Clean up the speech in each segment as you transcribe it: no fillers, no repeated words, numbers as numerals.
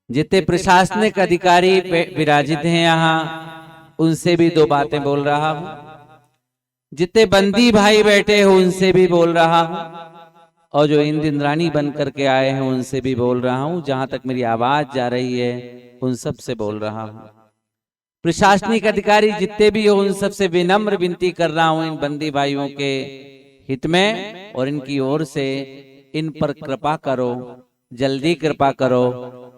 जितने प्रशासनिक अधिकारी विराजित हैं यहाँ, उनसे भी दो बातें बोल रहा हूं। जितने बंदी भाई बैठे हो उनसे भी बोल रहा हूं, और जो इंद्राणी बन करके आए हैं उनसे भी बोल रहा हूं। जहां तक मेरी आवाज जा रही है उन सब से बोल रहा हूं। प्रशासनिक अधिकारी जितने भी हो उन सब से विनम्र विनती कर रहा हूं, इन बंदी भाइयों के हित में और इनकी ओर से इन पर कृपा करो, जल्दी कृपा करो,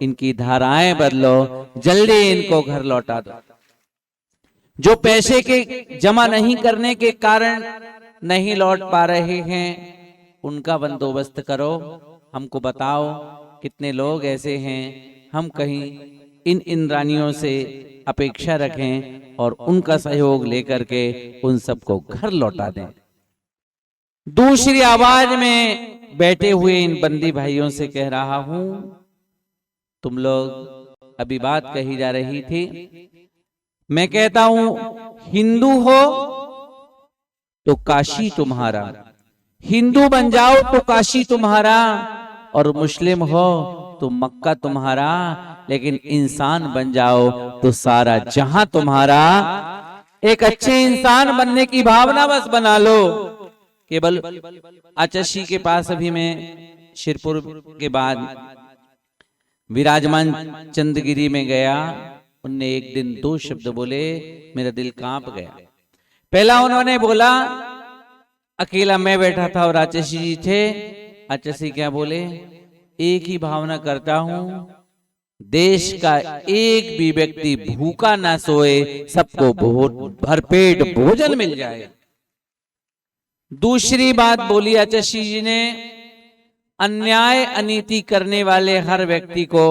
इनकी धाराएं बदलो, जल्दी इनको घर लौटा दो। जो पैसे के जमा नहीं करने के कारण नहीं लौट पा रहे हैं उनका बंदोबस्त करो। हमको बताओ कितने लोग ऐसे हैं, हम कहीं इन इंद्रानियों से अपेक्षा रखें और उनका सहयोग लेकर के उन सबको घर लौटा दें। दूसरी आवाज में बैठे हुए इन बंदी भाइयों से कह रहा हूं, तुम लोग अभी बात कही जा रही थी, मैं कहता हूं हिंदू हो तो काशी तुम्हारा, हिंदू बन जाओ तो काशी तुम्हारा, और मुस्लिम हो तो मक्का तुम्हारा, लेकिन इंसान बन जाओ तो सारा जहां तुम्हारा। एक अच्छे इंसान बनने की भावना बस बना लो। केवल आचशी के पास अभी मैं शिरपुर के बाद विराजमान चंदगिरी में गया, उनने एक दिन दो शब्द बोले, मेरा दिल कांप गया। पहला उन्होंने बोला, अकेला मैं बैठा था और आचशी जी थे। आचशी क्या बोले, एक ही भावना करता हूं, देश का एक भी व्यक्ति भूखा ना सोए, सबको भरपेट भोजन मिल जाए। दूसरी बात बोली आचशी जी ने, अन्याय अनीति करने वाले हर व्यक्ति को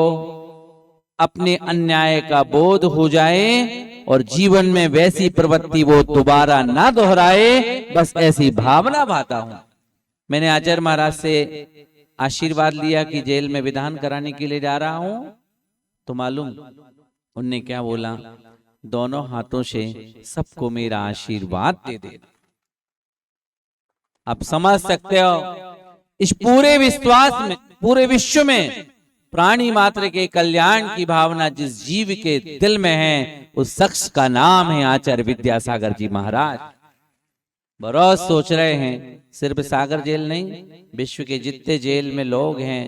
अपने अन्याय का बोध हो जाए और जीवन में वैसी प्रवृत्ति वो दोबारा ना दोहराए, बस ऐसी भावना भाता हूं। मैंने आचार्य महाराज से आशीर्वाद लिया कि जेल में विधान कराने के लिए जा रहा हूं, तो मालूम उनने क्या बोला, दोनों हाथों से सबको मेरा आशीर्वाद दे देना। आप समझ सकते हो, इस पूरे विश्वास में, पूरे विश्व में प्राणी मात्र के कल्याण की भावना जिस जीव के दिल में है, उस शख्स का नाम है आचार्य विद्यासागर जी महाराज। बरोज सोच रहे हैं सिर्फ सागर जेल नहीं, विश्व के जितने जेल में लोग हैं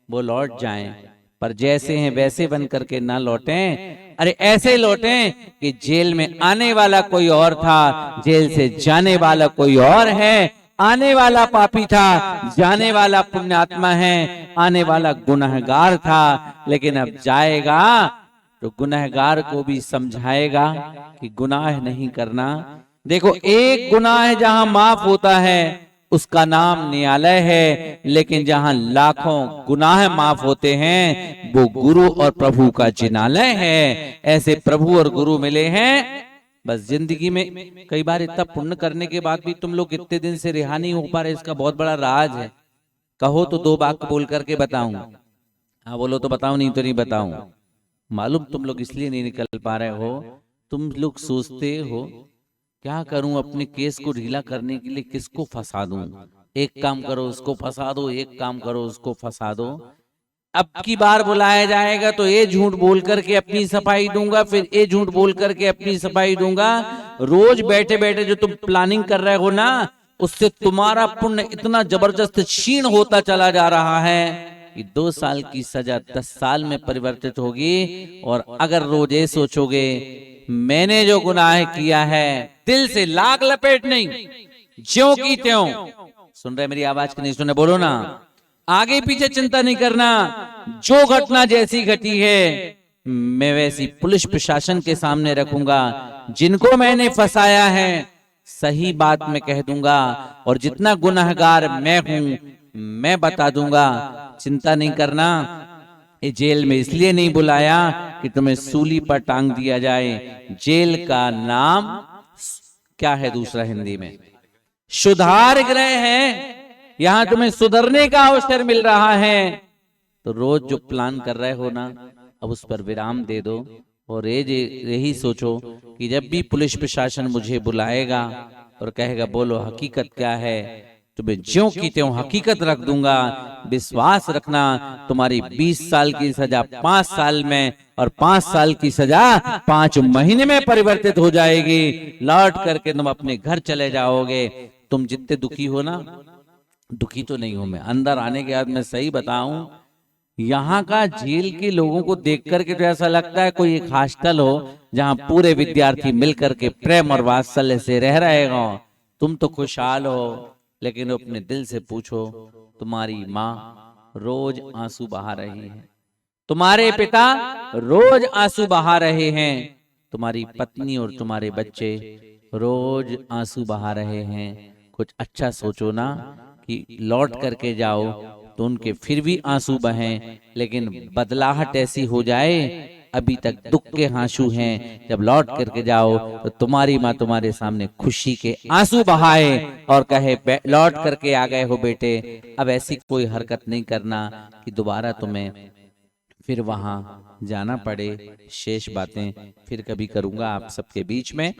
वो लौट जाएं, पर जैसे हैं वैसे बन करके ना लौटें। अरे ऐसे लौटें कि जेल में आने वाला कोई और था, जेल से जाने वाला कोई और है। आने वाला पापी था, जाने वाला पुण्यात्मा है। आने वाला गुनहगार था, लेकिन अब जाएगा तो गुनहगार को भी समझाएगा कि गुनाह नहीं करना। देखो, एक गुनाह जहां माफ होता है उसका नाम न्यायालय है, लेकिन जहां लाखों गुनाह माफ होते हैं वो गुरु और प्रभु का जिनालय है। ऐसे प्रभु और गुरु मिले हैं। बस जिंदगी में कई बार इतना पुण्य करने के बाद भी तुम लोग इतने दिन से रिहा नहीं हो पा रहे, इसका बहुत बड़ा राज है। कहो तो दो बात बोल करके बताऊं, हाँ बोलो तो बताऊं, नहीं तो नहीं बताऊं। मालूम तुम लोग इसलिए नहीं निकल पा रहे हो, तुम लोग सोचते हो क्या करूं अपने केस को ढीला करने के लिए, किसको फंसा दूं। एक काम करो उसको फंसा दो, एक काम करो उसको फंसा दो। अब की बार बुलाया जाएगा तो ये झूठ बोल करके अपनी सफाई दूंगा, फिर ये झूठ बोल करके अपनी सफाई दूंगा। रोज बैठे बैठे जो तुम प्लानिंग कर रहे हो ना, उससे तुम्हारा पुण्य इतना जबरदस्त क्षीण होता चला जा रहा है कि 2 साल की सजा 10 साल में परिवर्तित होगी। और अगर रोज ये सोचोगे मैंने जो गुनाह किया है, दिल से लाग लपेट नहीं, ज्यों की त्यों। सुन रहे मेरी आवाज की नहीं सुने, बोलो ना। आगे पीछे चिंता नहीं करना, जो घटना जैसी घटी है मैं वैसी पुलिस प्रशासन के सामने रखूंगा। जिनको मैंने फंसाया है सही बात में कह दूंगा, और जितना गुनहगार मैं हूं मैं बता दूंगा। चिंता नहीं करना। ये जेल में इसलिए नहीं बुलाया कि तुम्हें सूली पर टांग दिया जाए। जेल का नाम क्या है दूसरा हिंदी में? सुधार गृह है। यहां तुम्हें सुधरने का अवसर मिल रहा है। तो रोज जो प्लान कर रहे हो ना, अब उस पर विराम दे दो और यही सोचो कि जब भी पुलिस प्रशासन मुझे बुलाएगा और कहेगा बोलो हकीकत क्या है, तुम्हें ज्यों की त्यों हकीकत रख दूंगा। विश्वास रखना, तुम्हारी 20 साल की सजा 5 साल में और 5 साल की सजा 5 महीने में परिवर्तित हो जाएगी। लौट करके तुम अपने घर चले जाओगे। तुम जितने दुखी हो ना, दुखी तो नहीं हूं मैं, अंदर आने के बाद मैं सही बताऊं, यहाँ का जेल के लोगों को देख करके तो ऐसा लगता है कोई एक हॉस्टल हो जहाँ पूरे विद्यार्थी मिलकर के प्रेम और वात्सल्य से रह रहे हो। तुम तो खुशहाल हो, लेकिन अपने दिल से पूछो, तुम्हारी माँ रोज आंसू बहा रही है, तुम्हारे पिता रोज आंसू बहा रहे हैं, तुम्हारी पत्नी और तुम्हारे बच्चे रोज आंसू बहा रहे हैं। कुछ अच्छा सोचो ना कि लौट करके जाओ तो उनके फिर भी आंसू बहें, लेकिन बदलाहट ऐसी हो जाए, अभी तक दुख के आंसू हैं, जब लौट करके जाओ तो तुम्हारी माँ तुम्हारे सामने खुशी के आंसू बहाए और कहे लौट करके आ गए हो बेटे, अब ऐसी कोई हरकत नहीं करना कि दोबारा तुम्हें फिर वहां जाना पड़े। शेष बातें फिर कभी करूंगा आप सबके बीच में।